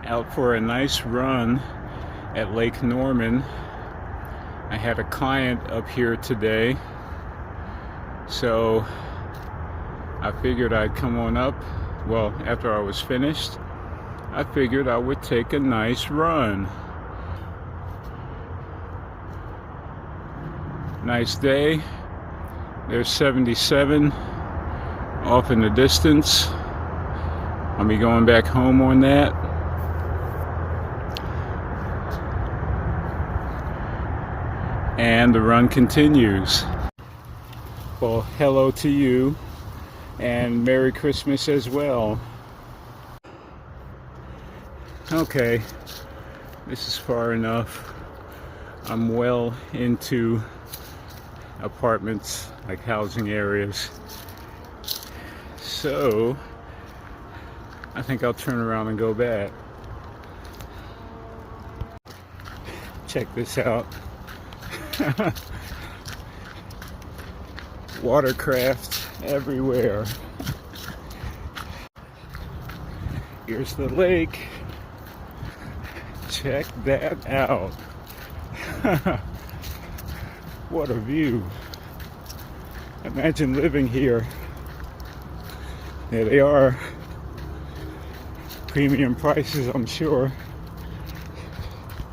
out for a nice run at Lake Norman. I had a client up here today, so I figured I'd come on up. Well, after I was finished, I figured I would take a nice run. Nice day. There's 77 off in the distance. I'll be going back home on that. And the run continues. Well, hello to you, and Merry Christmas as well. Okay, this is far enough. I'm well into apartments, like housing areas. So, I think I'll turn around and go back. Check this out. Watercraft everywhere. Here's the lake. Check that out. What a view. Imagine living here. There they are. Premium prices, I'm sure.